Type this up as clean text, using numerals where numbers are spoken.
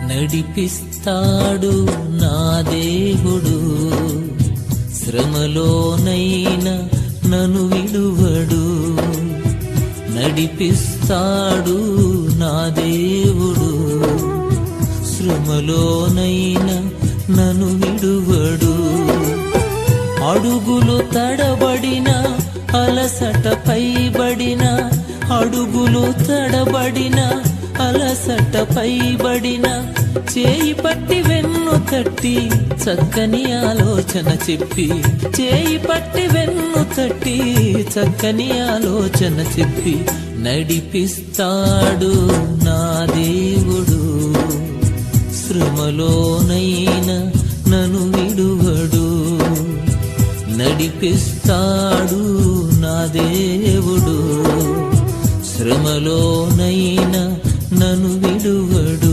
నడిపిస్తాడు నా దేవుడు, శ్రమలోనైనా నన్ను విడువడు. నడిపిస్తాడు నా దేవుడు, శ్రమలోనైనా నన్ను విడువడు. అడుగులు తడబడిన, అలసట పైబడిన, అడుగులు తడబడిన, అలసట పైబడిన, చేయి పట్టి వెన్ను తట్టి చక్కని ఆలోచన చెప్పి, చేయి పట్టి వెన్ను తట్టి చక్కని ఆలోచన చెప్పి, నడిపిస్తాడు నా దేవుడు, శ్రమలోనైనా నన్ను విడువడు. నడిపిస్తాడు నా దేవుడు, శ్రమలోనైనా నన్ను విడువడు.